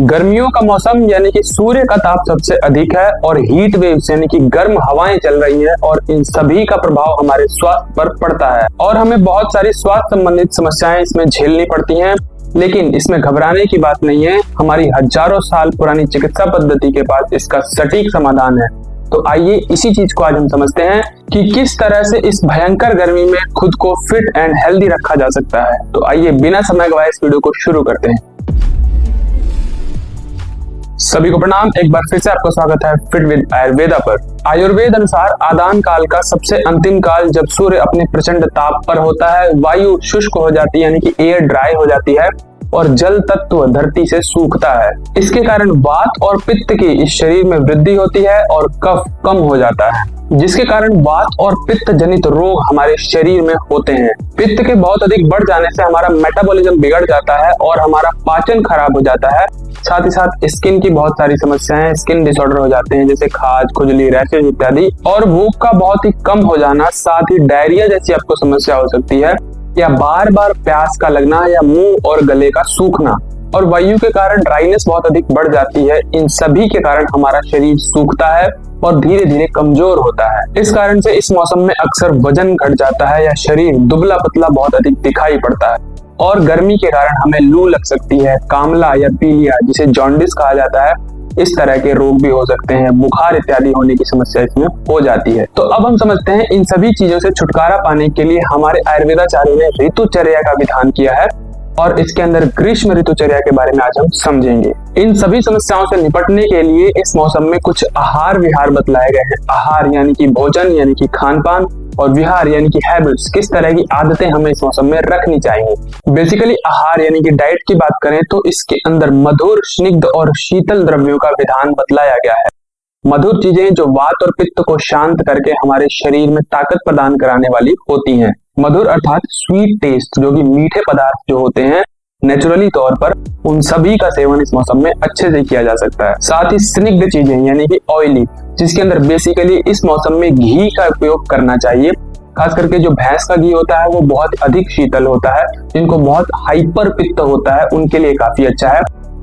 गर्मियों का मौसम यानी कि सूर्य का ताप सबसे अधिक है और हीट वेव्स यानी कि गर्म हवाएं चल रही हैं और इन सभी का प्रभाव हमारे स्वास्थ्य पर पड़ता है और हमें बहुत सारी स्वास्थ्य संबंधित समस्याएं इसमें झेलनी पड़ती हैं। लेकिन इसमें घबराने की बात नहीं है, हमारी हजारों साल पुरानी चिकित्सा पद्धति के पास इसका सटीक समाधान है। तो आइए इसी चीज को आज हम समझते हैं कि किस तरह से इस भयंकर गर्मी में खुद को फिट एंड हेल्दी रखा जा सकता है। तो आइए बिना समय गवाए इस वीडियो को शुरू करते हैं। सभी को प्रणाम, एक बार फिर से आपका स्वागत है फिट विद आयुर्वेदा पर। आयुर्वेद अनुसार आदान काल का सबसे अंतिम काल जब सूर्य अपने प्रचंड ताप पर होता है, वायु शुष्क हो जाती है यानी कि एयर ड्राई हो जाती है और जल तत्व धरती से सूखता है। इसके कारण वात और पित्त की इस शरीर में वृद्धि होती है और कफ कम हो जाता है, जिसके कारण वात और पित्त जनित रोग हमारे शरीर में होते हैं। पित्त के बहुत अधिक बढ़ जाने से हमारा मेटाबॉलिज्म बिगड़ जाता है और हमारा पाचन खराब हो जाता है। साथ ही साथ स्किन की बहुत सारी समस्याएं, स्किन डिसऑर्डर हो जाते हैं जैसे खाज, खुजली, रैशेज इत्यादि, और भूख का बहुत ही कम हो जाना, साथ ही डायरिया जैसी आपको समस्या हो सकती है, या बार बार प्यास का लगना या मुंह और गले का सूखना, और वायु के कारण ड्राइनेस बहुत अधिक बढ़ जाती है। इन सभी के कारण हमारा शरीर सूखता है और धीरे धीरे कमजोर होता है। इस कारण से इस मौसम में अक्सर वजन घट जाता है या शरीर दुबला पतला बहुत अधिक दिखाई पड़ता है, और गर्मी के कारण हमें लू लग सकती है, कामला या पीलिया जिसे जॉन्डिस कहा जाता है, इस तरह के रोग भी हो सकते हैं, बुखार इत्यादि होने की समस्या इसमें हो जाती है। तो अब हम समझते हैं इन सभी चीजों से छुटकारा पाने के लिए हमारे आयुर्वेदाचार्यों ने ऋतुचर्या का विधान किया है और इसके अंदर ग्रीष्म ऋतुचर्या के बारे में आज हम समझेंगे। इन सभी समस्याओं से निपटने के लिए इस मौसम में कुछ आहार विहार बतलाए गए हैं। आहार यानी कि भोजन यानी कि खान पान, और विहार यानी कि हैबिट्स, किस तरह की आदतें हमें इस मौसम में रखनी चाहिए। बेसिकली आहार यानी कि डाइट की बात करें तो इसके अंदर मधुर, स्निग्ध और शीतल द्रव्यों का विधान बतलाया गया है। मधुर चीजें जो वात और पित्त को शांत करके हमारे शरीर में ताकत प्रदान कराने वाली होती हैं। मधुर अर्थात स्वीट टेस्ट, जो कि मीठे पदार्थ जो होते हैं नेचुरली तौर पर, उन सभी का सेवन इस मौसम में अच्छे से किया जा सकता है। साथ ही स्निग्ध चीजें यानी कि ऑयली, जिसके अंदर बेसिकली इस मौसम में घी का उपयोग करना चाहिए। खास करके जो भैंस का घी होता है वो बहुत अधिक शीतल होता है, जिनको बहुत हाइपर पित्त होता है उनके लिए काफी अच्छा है।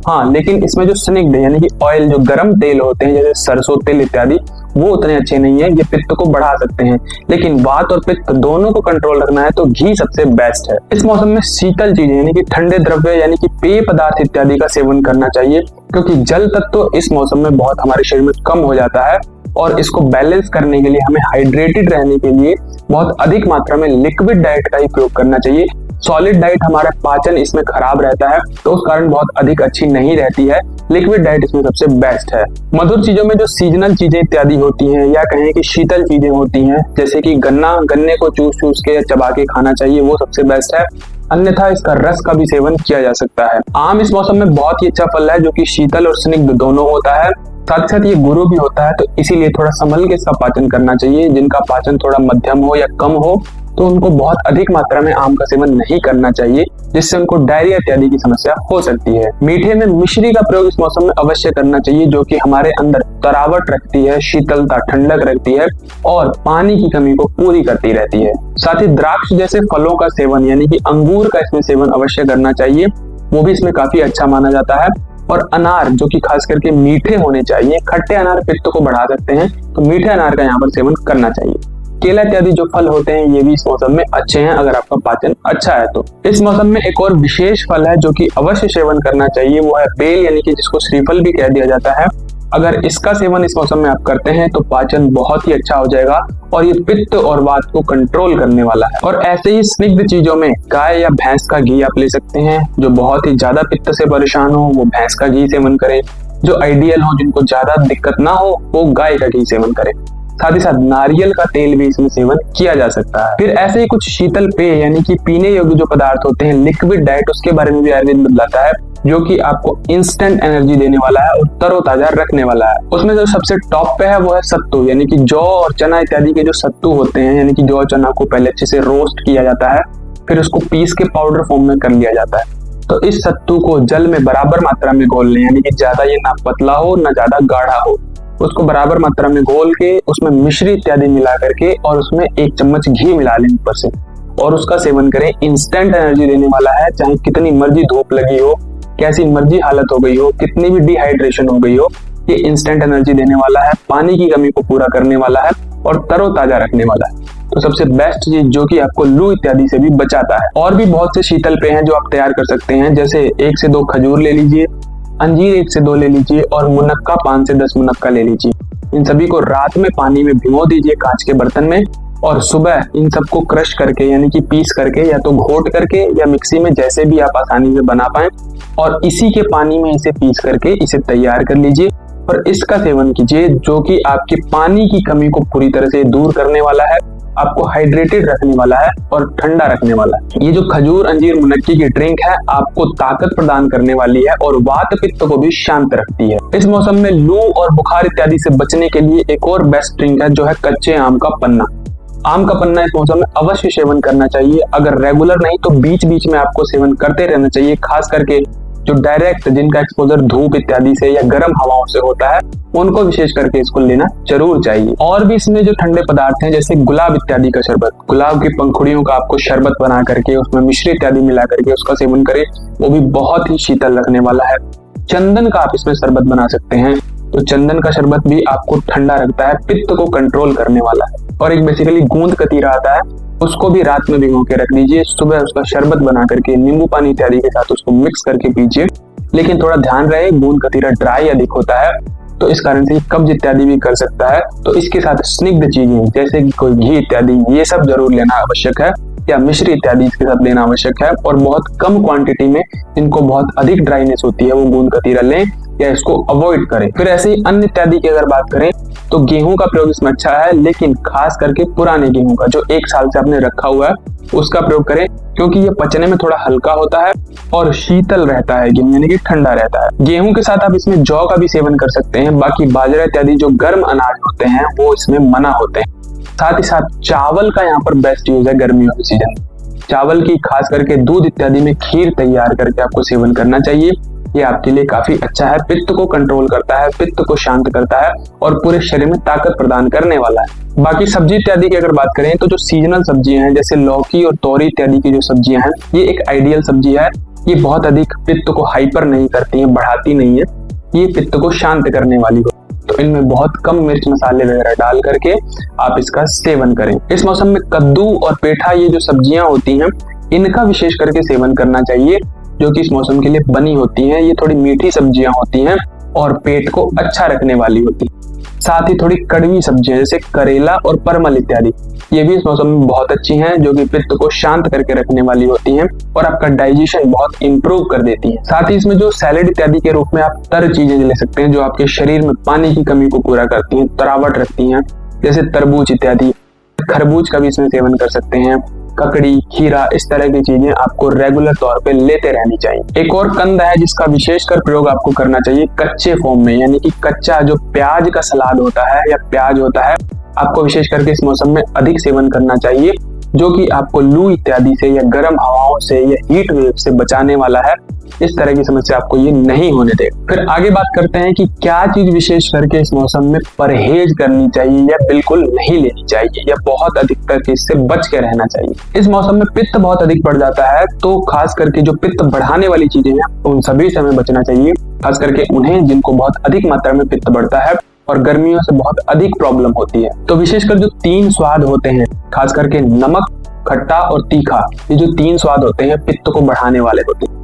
हाँ, लेकिन इसमें जो स्निग्ध यानी कि ऑयल, जो गर्म तेल होते हैं जैसे सरसों तेल इत्यादि, वो उतने अच्छे नहीं है, ये पित्त को बढ़ा सकते हैं। लेकिन वात और पित्त दोनों को कंट्रोल रखना है तो घी सबसे बेस्ट है। इस मौसम में शीतल चीजें यानी कि ठंडे द्रव्य यानी कि पेय पदार्थ इत्यादि का सेवन करना चाहिए, क्योंकि जल तत्व इस मौसम में बहुत हमारे शरीर में कम हो जाता है और इसको बैलेंस करने के लिए हमें हाइड्रेटेड रहने के लिए बहुत अधिक मात्रा में लिक्विड डाइट का ही प्रयोग करना चाहिए। सॉलिड डाइट हमारा पाचन इसमें खराब रहता है तो उस कारण बहुत अधिक अच्छी नहीं रहती है। लिक्विड डाइट इसमें सबसे बेस्ट है। मधुर चीजों में जो सीजनल चीजें इत्यादि होती हैं या कहें कि शीतल चीजें होती हैं, जैसे कि गन्ने को चूस के चबा के खाना चाहिए, वो सबसे बेस्ट है। अन्यथा इसका रस का भी सेवन किया जा सकता है। आम इस मौसम में बहुत ही अच्छा फल है जो कि शीतल और स्निग्ध दोनों होता है। साथ साथ ये गुरु भी होता है, तो इसीलिए थोड़ा संभल के इसका पाचन करना चाहिए। जिनका पाचन थोड़ा मध्यम हो या कम हो तो उनको बहुत अधिक मात्रा में आम का सेवन नहीं करना चाहिए, जिससे उनको डायरिया इत्यादि की समस्या हो सकती है। मीठे में मिश्री का प्रयोग इस मौसम में अवश्य करना चाहिए, जो कि हमारे अंदर तरावट रखती है, शीतलता, ठंडक रखती है और पानी की कमी को पूरी करती रहती है। साथ ही द्राक्ष जैसे फलों का सेवन यानी कि अंगूर का इसमें सेवन अवश्य करना चाहिए, वो भी इसमें काफी अच्छा माना जाता है। और अनार, जो कि खास करके मीठे होने चाहिए, खट्टे अनार पित्त को बढ़ा सकते हैं तो मीठे अनार का यहाँ पर सेवन करना चाहिए। केला इत्यादि जो फल होते हैं ये भी इस मौसम में अच्छे हैं अगर आपका पाचन अच्छा है तो। इस मौसम में एक और विशेष फल है जो कि अवश्य सेवन करना चाहिए, वो है बेल यानी कि जिसको श्रीफल भी कह दिया जाता है। अगर इसका सेवन इस मौसम में आप करते हैं तो पाचन बहुत ही अच्छा हो जाएगा और ये पित्त और वात को कंट्रोल करने वाला है। और ऐसे ही स्निग्ध चीजों में गाय या भैंस का घी आप ले सकते हैं। जो बहुत ही ज्यादा पित्त से परेशान हो वो भैंस का घी सेवन करें, जो आइडियल हो, जिनको ज्यादा दिक्कत ना हो, वो गाय का घी सेवन करें। साथ ही साथ नारियल का तेल भी इसमें सेवन किया जा सकता है। फिर ऐसे ही कुछ शीतल पेय यानी कि पीने योग्य जो पदार्थ होते हैं, लिक्विड डाइट, उसके बारे में भी आयुर्वेद बतलाता है, जो कि आपको इंस्टेंट एनर्जी देने वाला है और तरोताजा रखने वाला है। उसमें जो सबसे टॉप पे है वो है सत्तू, यानी कि जौ और चना इत्यादि के जो सत्तू होते हैं, यानी कि जौ चना को पहले अच्छे से रोस्ट किया जाता है, फिर उसको पीस के पाउडर फॉर्म में कर लिया जाता है। तो इस सत्तू को जल में बराबर मात्रा में घोल लें, यानी कि ज्यादा ये ना पतला हो ना ज्यादा गाढ़ा हो। उसको बराबर मात्रा में घोल के उसमें मिश्री इत्यादि मिला करके और उसमें 1 चम्मच घी मिला लें ऊपर से, और उसका सेवन करें। इंस्टेंट एनर्जी देने वाला है, चाहे कितनी मर्जी धूप लगी हो, कैसी मर्जी हालत हो गई हो, कितनी भी डिहाइड्रेशन हो गई हो, ये इंस्टेंट एनर्जी देने वाला है, पानी की कमी को पूरा करने वाला है और तरोताजा रखने वाला है। तो सबसे बेस्ट चीज जो कि आपको लू इत्यादि से भी बचाता है। और भी बहुत से शीतल पेय हैं जो आप तैयार कर सकते हैं, जैसे 1 से 2 खजूर ले लीजिए, अंजीर 1 से 2 ले लीजिए और मुनक्का 5 से 10 मुनक्का ले लीजिए। इन सभी को रात में पानी में भिगो दीजिए कांच के बर्तन में, और सुबह इन सबको क्रश करके यानी कि पीस करके या तो घोट करके या मिक्सी में, जैसे भी आप आसानी से बना पाए, और इसी के पानी में इसे पीस करके इसे तैयार कर लीजिए और इसका सेवन कीजिए, जो कि आपकी पानी की कमी को पूरी तरह से दूर करने वाला है, आपको हाइड्रेटेड रखने वाला है और ठंडा रखने वाला है। ये जो खजूर अंजीर मुनक्की की ड्रिंक है आपको ताकत प्रदान करने वाली है और वात पित्त को भी शांत रखती है। इस मौसम में लू और बुखार इत्यादि से बचने के लिए एक और बेस्ट ड्रिंक है जो है कच्चे आम का पन्ना। आम का पन्ना इस मौसम में अवश्य सेवन करना चाहिए। अगर रेगुलर नहीं तो बीच बीच में आपको सेवन करते रहना चाहिए, खास करके जो डायरेक्ट जिनका एक्सपोजर धूप इत्यादि से या गर्म हवाओं से होता है उनको विशेष करके इसको लेना जरूर चाहिए। और भी इसमें जो ठंडे पदार्थ हैं जैसे गुलाब इत्यादि का शरबत, गुलाब की पंखुड़ियों का आपको शरबत बना करके उसमें मिश्री इत्यादि मिला करके उसका सेवन करें, वो भी बहुत ही शीतल रखने वाला है। चंदन का आप इसमें शरबत बना सकते हैं, तो चंदन का शरबत भी आपको ठंडा रखता है, पित्त को कंट्रोल करने वाला है। और एक बेसिकली गूंद कतीरा आता है, उसको भी रात में भिगो के रख दीजिए, सुबह उसका शरबत बना करके नींबू पानी इत्यादि के साथ उसको मिक्स करके पीजिए। लेकिन थोड़ा ध्यान रहे गूंद कतीरा ड्राई अधिक होता है तो इस कारण से कब्ज इत्यादि भी कर सकता है, तो इसके साथ स्निग्ध चीजें जैसे कि कोई घी इत्यादि ये सब जरूर लेना आवश्यक है, या मिश्री इत्यादि इसके साथ लेना आवश्यक है। और बहुत कम क्वांटिटी में, इनको बहुत अधिक ड्राइनेस होती है वो गूंद कतीरा लें या इसको अवॉइड करें। फिर ऐसे ही अन्य इत्यादि की अगर बात करें तो गेहूं का प्रयोग इसमें अच्छा है, लेकिन खास करके पुराने गेहूं का जो 1 साल से आपने रखा हुआ है उसका प्रयोग करें, क्योंकि ये पचने में थोड़ा हल्का होता है और शीतल रहता है गेहूं, यानी कि ठंडा रहता है। गेहूं के साथ आप इसमें जौ का भी सेवन कर सकते हैं। बाकी बाजरा इत्यादि जो गर्म अनाज होते हैं वो इसमें मना होते हैं। साथ ही साथ चावल का यहाँ पर बेस्ट यूज है गर्मियों के सीजन में। चावल की खास करके दूध इत्यादि में खीर तैयार करके आपको सेवन करना चाहिए, ये आपके लिए काफी अच्छा है, पित्त को कंट्रोल करता है, पित्त को शांत करता है और पूरे शरीर में ताकत प्रदान करने वाला है। बाकी सब्जी इत्यादि की अगर बात करें तो जो सीजनल सब्जियां हैं जैसे लौकी और तोरी इत्यादि की जो सब्जियां हैं ये एक आइडियल सब्जी है। ये बहुत अधिक पित्त को हाइपर नहीं करती है, बढ़ाती नहीं है, ये पित्त को शांत करने वाली हो। तो इनमें बहुत कम मिर्च मसाले वगैरह डाल करके आप इसका सेवन करें। इस मौसम में कद्दू और पेठा ये जो सब्जियां होती हैं इनका विशेष करके सेवन करना चाहिए, जो कि इस मौसम के लिए बनी होती हैं। ये थोड़ी मीठी सब्जियां होती हैं और पेट को अच्छा रखने वाली होती है। साथ ही थोड़ी कड़वी सब्जियां जैसे करेला और परमल इत्यादि ये भी इस मौसम में बहुत अच्छी हैं, जो कि पित्त को शांत करके रखने वाली होती हैं और आपका डाइजेशन बहुत इंप्रूव कर देती है। साथ ही इसमें जो सैलेड इत्यादि के रूप में आप तर चीजें ले सकते हैं जो आपके शरीर में पानी की कमी को पूरा करती हैं, तरावट रखती हैं, जैसे तरबूज इत्यादि। खरबूज का भी इसमें सेवन कर सकते हैं, ककड़ी, खीरा, इस तरह की चीजें आपको रेगुलर तौर पे लेते रहनी चाहिए। एक और कंद है जिसका विशेषकर प्रयोग आपको करना चाहिए कच्चे फॉर्म में, यानी कि कच्चा जो प्याज का सलाद होता है या प्याज होता है आपको विशेष करके इस मौसम में अधिक सेवन करना चाहिए, जो कि आपको लू इत्यादि से या गर्म हवाओं से या हीट वेव से बचाने वाला है। इस तरह की समस्या आपको ये नहीं होने देगा। फिर आगे बात करते हैं कि क्या चीज विशेष करके इस मौसम में परहेज करनी चाहिए या बिल्कुल नहीं लेनी चाहिए या बहुत अधिक तक इससे बच के रहना चाहिए। इस मौसम में पित्त बहुत अधिक बढ़ जाता है, तो खास करके जो पित्त बढ़ाने वाली चीजें हैं उन सभी से हमें बचना चाहिए, खास करके उन्हें जिनको बहुत अधिक मात्रा में पित्त बढ़ता है और गर्मियों से बहुत अधिक प्रॉब्लम होती है। तो विशेषकर जो 3 स्वाद होते हैं, खास करके नमक, खट्टा और तीखा, ये जो 3 स्वाद होते हैं पित्त को बढ़ाने वाले होते हैं।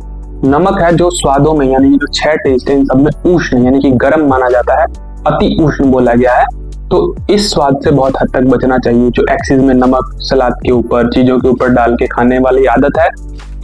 नमक है जो स्वादों में यानी जो 6 टेस्ट है इन सब में उष्ण यानी कि गर्म माना जाता है, अति उष्ण बोला गया है, तो इस स्वाद से बहुत हद तक बचना चाहिए। जो एक्सेस में नमक सलाद के ऊपर चीजों के ऊपर डाल के खाने वाली आदत है,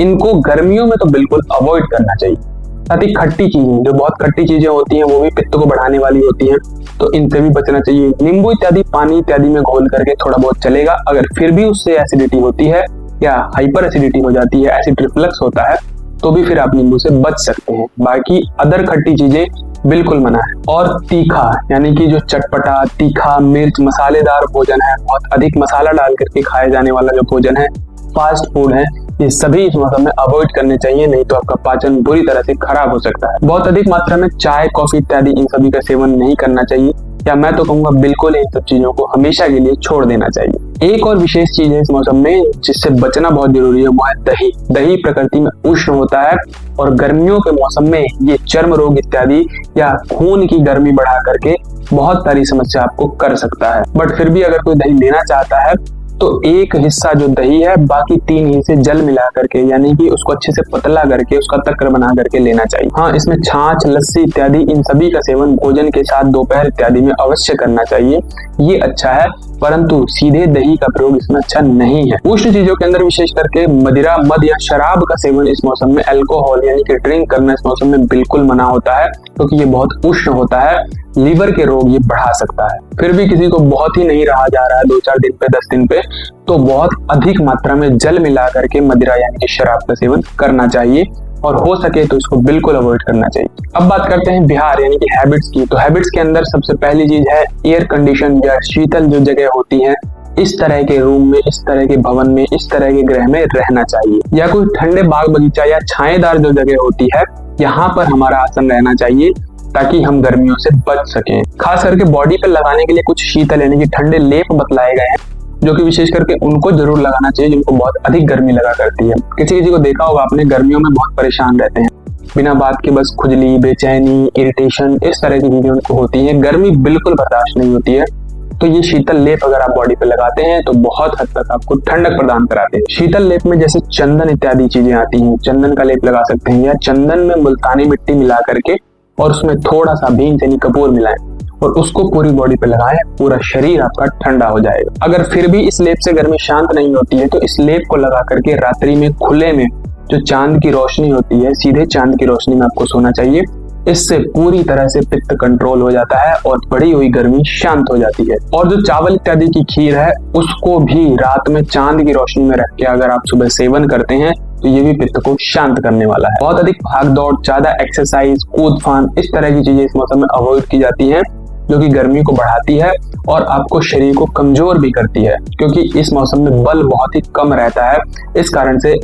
इनको गर्मियों में तो बिल्कुल अवॉइड करना चाहिए। साथ ही खट्टी चीजें, जो बहुत खट्टी चीजें होती हैं वो भी पित्त को बढ़ाने वाली होती हैं, तो इनसे भी बचना चाहिए। नींबू इत्यादि पानी इत्यादि में घोल करके थोड़ा बहुत चलेगा, अगर फिर भी उससे एसिडिटी होती है या हाइपर एसिडिटी हो जाती है, एसिड रिफ्लक्स होता है, तो भी फिर आप नींबू से बच सकते हैं। बाकी अदर खट्टी चीजें बिल्कुल मना है। और तीखा यानी कि जो चटपटा तीखा मिर्च मसालेदार भोजन है, बहुत अधिक मसाला डाल करके खाए जाने वाला जो भोजन है, फास्ट फूड है, ये सभी इस मौसम में अवॉइड करने चाहिए, नहीं तो आपका पाचन बुरी तरह से खराब हो सकता है। बहुत अधिक मात्रा में चाय कॉफी इत्यादि इन सभी का सेवन नहीं करना चाहिए, या मैं तो कहूंगा बिल्कुल इन सब चीजों को हमेशा के लिए छोड़ देना चाहिए। एक और विशेष चीज है इस मौसम में जिससे बचना बहुत जरूरी है, वो है दही। दही प्रकृति में उष्ण होता है और गर्मियों के मौसम में ये चर्म रोग इत्यादि या खून की गर्मी बढ़ा करके बहुत सारी समस्या आपको कर सकता है। बट फिर भी अगर कोई दही लेना चाहता है तो एक हिस्सा जो दही है बाकी 3 हिस्से जल मिला करके, यानी कि उसको अच्छे से पतला करके उसका तक्र बना करके लेना चाहिए। हाँ, इसमें छाछ, लस्सी इत्यादि इन सभी का सेवन भोजन के साथ दोपहर इत्यादि में अवश्य करना चाहिए, ये अच्छा है, परंतु सीधे दही का प्रयोग इसमें अच्छा नहीं है। उष्ण चीजों के अंदर विशेष करके मदिरा, मद या शराब का सेवन इस मौसम में, अल्कोहल यानी कि ड्रिंक करना इस मौसम में बिल्कुल मना होता है, क्योंकि ये बहुत उष्ण होता है, लीवर के रोग ये बढ़ा सकता है। फिर भी किसी को बहुत ही नहीं रहा जा रहा है 2-4 दिन पे, 10 दिन पे, तो बहुत अधिक मात्रा में जल मिला करके मदिरा यानी कि शराब का सेवन करना चाहिए और हो सके तो इसको बिल्कुल अवॉइड करना चाहिए। अब बात करते हैं बिहार यानी कि हैबिट्स की। तो हैबिट्स के अंदर सबसे पहली चीज है एयर कंडीशन या शीतल जो जगह होती है, इस तरह के रूम में, इस तरह के भवन में, इस तरह के गृह में रहना चाहिए, या कोई ठंडे बाग बगीचा या छाएदार जो जगह होती है यहाँ पर हमारा आसन रहना चाहिए ताकि हम गर्मियों से बच सकें। खास करके बॉडी पर लगाने के लिए कुछ शीतल यानी कि ठंडे लेप बतलाए गए हैं, जो कि विशेष करके उनको जरूर लगाना चाहिए जिनको बहुत अधिक गर्मी लगा करती है। किसी को देखा होगा आपने, गर्मियों में बहुत परेशान रहते हैं, बिना बात के बस खुजली, बेचैनी, इरिटेशन, इस तरह की चीजें उनको होती है, गर्मी बिल्कुल बर्दाश्त नहीं होती है। तो ये शीतल लेप अगर आप बॉडी पे लगाते हैं तो बहुत हद तक आपको ठंडक प्रदान कराते हैं। शीतल लेप में जैसे चंदन इत्यादि चीजें आती हैं, चंदन का लेप लगा सकते हैं, या चंदन में मुल्तानी मिट्टी मिला करके और उसमें थोड़ा सा भींग यानी कपूर मिलाएं और उसको पूरी बॉडी पे लगाएं, पूरा शरीर आपका ठंडा हो जाएगा। अगर फिर भी इस लेप से गर्मी शांत नहीं होती है तो इस लेप को लगा करके रात्रि में खुले में जो चांद की रोशनी होती है, सीधे चांद की रोशनी में आपको सोना चाहिए। इससे पूरी तरह से पित्त कंट्रोल हो जाता है और बढ़ी हुई गर्मी शांत हो जाती है। और जो चावल इत्यादि की खीर है उसको भी रात में चांद की रोशनी में रख के अगर आप सुबह सेवन करते हैं तो ये भी पित्त को शांत करने वाला है। बहुत अधिक भाग दौड़, ज्यादा एक्सरसाइज, कूद फान, इस तरह की चीजें इस मौसम में अवॉइड की जाती हैं, जो कि गर्मी को बढ़ाती है और आपको शरीर को कमजोर भी करती है, क्योंकि इस मौसम में बल बहुत ही कम रहता है। इस कारण से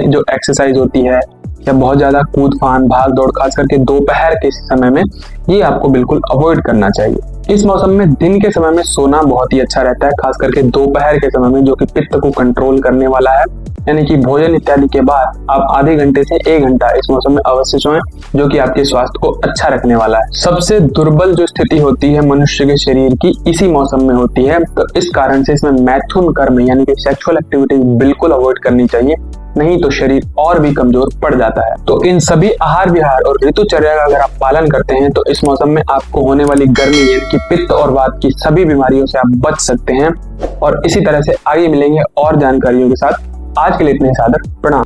जो एक्सरसाइज होती है या बहुत ज्यादा कूद फान, भाग दौड़, खास करके दोपहर के समय में, ये आपको बिल्कुल अवॉइड करना चाहिए। इस मौसम में दिन के समय में सोना बहुत ही अच्छा रहता है, खास करके दोपहर के समय में, जो कि पित्त को कंट्रोल करने वाला है। यानी कि भोजन इत्यादि के बाद आप आधे घंटे से 1 घंटा इस मौसम में अवश्य सोएं, जो कि आपके स्वास्थ्य को अच्छा रखने वाला है। सबसे दुर्बल जो स्थिति होती है मनुष्य के शरीर की इसी मौसम में होती है, तो इस कारण से इसमें मैथुन कर्म यानी कि सेक्सुअल एक्टिविटीज बिल्कुल अवॉइड करनी चाहिए, नहीं तो शरीर और भी कमजोर पड़ जाता है। तो इन सभी आहार विहार और ऋतुचर्या का अगर आप पालन करते हैं तो इस मौसम में आपको होने वाली गर्मी यानी कि पित्त और वात की सभी बीमारियों से आप बच सकते हैं। और इसी तरह से आगे मिलेंगे और जानकारियों के साथ। आज के लिए इतने सादर प्रणाम।